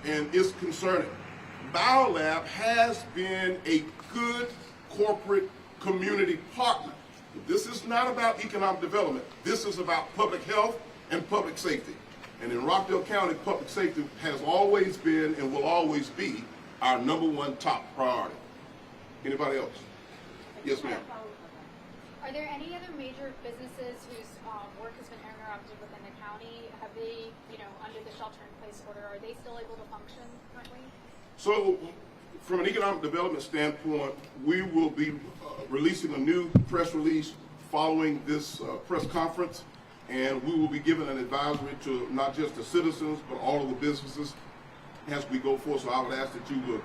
and it's concerning. BioLab has been a good corporate community partner. This is not about economic development. This is about public health and public safety. And in Rockdale County, public safety has always been and will always be our #1 top priority. Anybody else? Yes, ma'am. Are there any other major businesses whose work has been interrupted within the county? Have they, under the shelter-in-place order, are they still able to function currently? So, from an economic development standpoint, we will be releasing a new press release following this press conference, and we will be giving an advisory to not just the citizens, but all of the businesses as we go forward. So I would ask that you would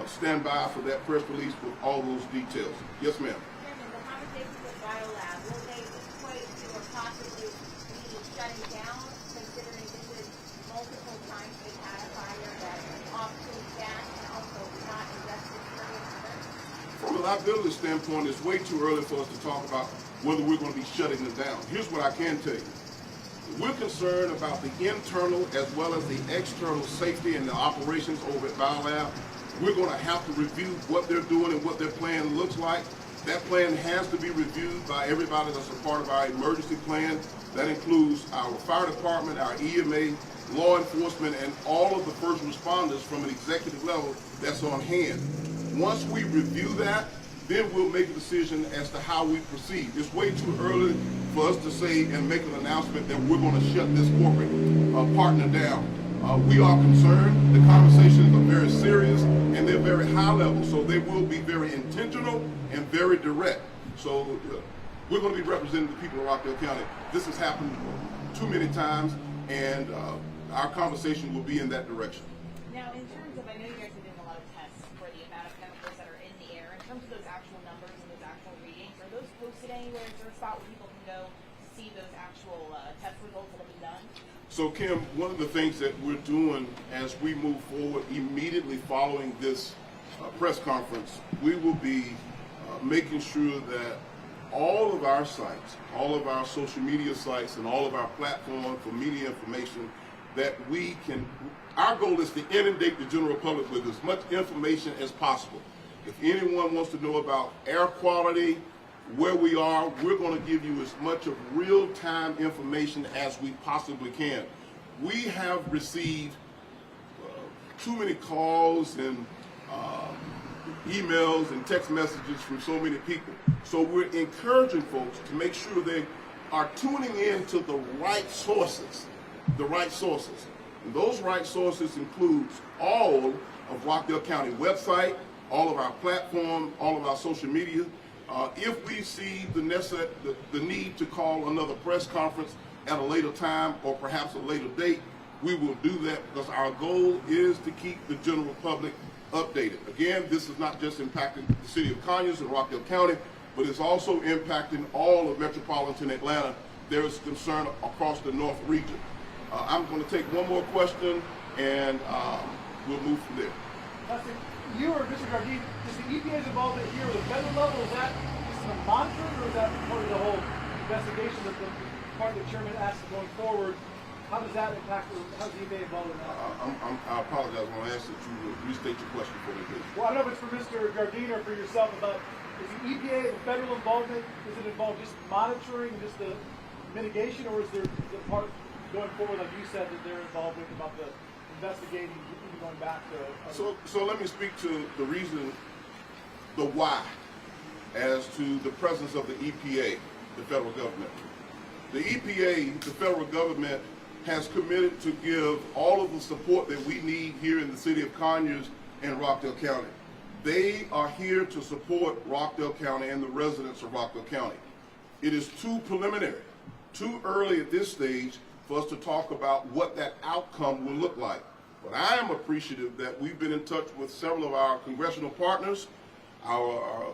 stand by for that press release with all those details. Yes, ma'am. Chairman, the conversations with BioLab, will they equate to or possibly be shutting down, considering this is multiple times they've had a fire that's obsolete gas and also not invested in? From a liability standpoint, it's way too early for us to talk about whether we're going to be shutting them down. Here's what I can tell you. We're concerned about the internal as well as the external safety and the operations over at BioLab. We're going to have to review what they're doing and what their plan looks like. That plan has to be reviewed by everybody that's a part of our emergency plan. That includes our fire department, our EMA, law enforcement, and all of the first responders from an executive level that's on hand. Once we review that, then we'll make a decision as to how we proceed. It's way too early for us to say and make an announcement that we're going to shut this corporate partner down. We are concerned. The conversations are very serious and they're very high level, so they will be very intentional and very direct. So we're going to be representing the people of Rockdale County. This has happened too many times, and our conversation will be in that direction. Now, in terms of, I know you guys are doing a lot of tests for the amount of chemicals that are in the air. In terms of those actual numbers and those actual readings, are those posted anywhere? Is there a spot where people can go to see those actual test results that have been done? So, Kim, one of the things that we're doing as we move forward immediately following this press conference, we will be making sure that all of our sites, all of our social media sites, and all of our platforms for media information, that we can, our goal is to inundate the general public with as much information as possible. If anyone wants to know about air quality, where we are, we're going to give you as much of real-time information as we possibly can. We have received too many calls and emails and text messages from so many people. So we're encouraging folks to make sure they are tuning in to the right sources, And those right sources includes all of Rockdale County website, all of our platform, all of our social media. If we see the need to call another press conference at a later time or perhaps a later date, we will do that because our goal is to keep the general public updated. Again, this is not just impacting the city of Conyers and Rockdale County, but it's also impacting all of metropolitan Atlanta. There is concern across the North region. I'm going to take one more question and we'll move from there. You or Mr. Jardine, is the EPA's involvement here at the federal level, is that just a monitoring, or is that part of the whole investigation that the part of the chairman asked going forward? How does that impact, how is the EPA involved in that? I apologize. I'm going to ask that you restate your question for me, please. Well, I don't know if it's for Mr. Jardine or for yourself, about is the EPA, the federal involvement, is it involved just monitoring, just the mitigation, or is there the part going forward, like you said, that they're involved with about the investigating, even going back to... So let me speak to the reason, the why, as to the presence of the EPA, the federal government. The EPA, the federal government, has committed to give all of the support that we need here in the city of Conyers and Rockdale County. They are here to support Rockdale County and the residents of Rockdale County. It is too preliminary, too early at this stage for us to talk about what that outcome will look like. But I am appreciative that we've been in touch with several of our congressional partners. Our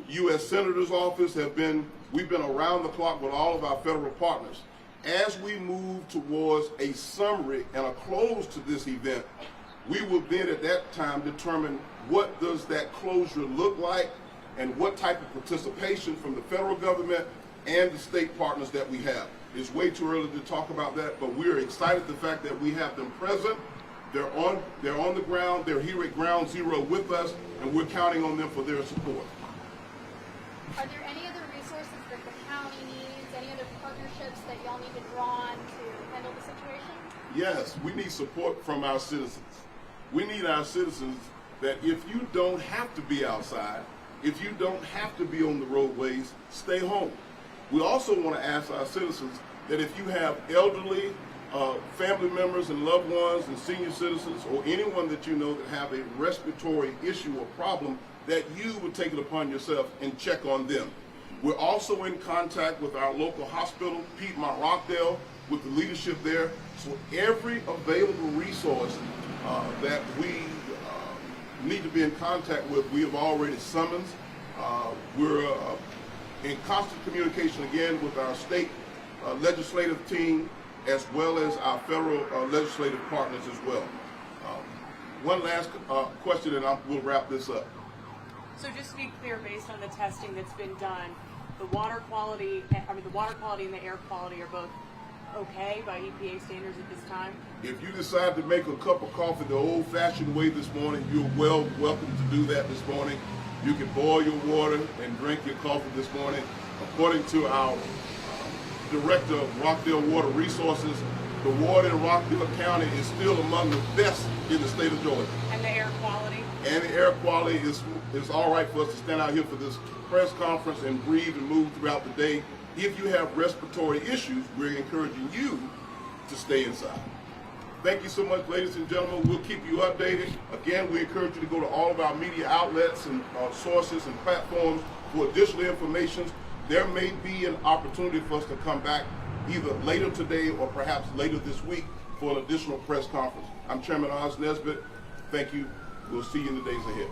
U.S. Senator's office we've been around the clock with all of our federal partners. As we move towards a summary and a close to this event, we will then at that time determine what does that closure look like and what type of participation from the federal government and the state partners that we have. It's way too early to talk about that, but we're excited the fact that we have them present They're on the ground. They're here at ground zero with us, and we're counting on them for their support. Are there any other resources that the county needs, any other partnerships that y'all need to draw on to handle the situation? Yes, we need support from our citizens. We need our citizens that if you don't have to be outside, if you don't have to be on the roadways, stay home. We also want to ask our citizens that if you have elderly family members and loved ones and senior citizens or anyone that you know that have a respiratory issue or problem, that you would take it upon yourself and check on them. We're also in contact with our local hospital, Piedmont Rockdale, with the leadership there. So every available resource that we need to be in contact with, we have already summoned. We're in constant communication again with our state legislative team as well as our federal legislative partners as well. One last question and we'll wrap this up. So just to be clear, based on the testing that's been done, the water quality and the air quality are both okay by EPA standards at this time? If you decide to make a cup of coffee the old-fashioned way this morning, you're welcome to do that this morning. You can boil your water and drink your coffee this morning. According to our Director of Rockdale Water Resources, the water in Rockdale County is still among the best in the state of Georgia. And the air quality? And the air quality is all right for us to stand out here for this press conference and breathe and move throughout the day. If you have respiratory issues, we're encouraging you to stay inside. Thank you so much, ladies and gentlemen. We'll keep you updated. Again, we encourage you to go to all of our media outlets and sources and platforms for additional information. There may be an opportunity for us to come back either later today or perhaps later this week for an additional press conference. I'm Chairman Oz Nesbitt. Thank you. We'll see you in the days ahead.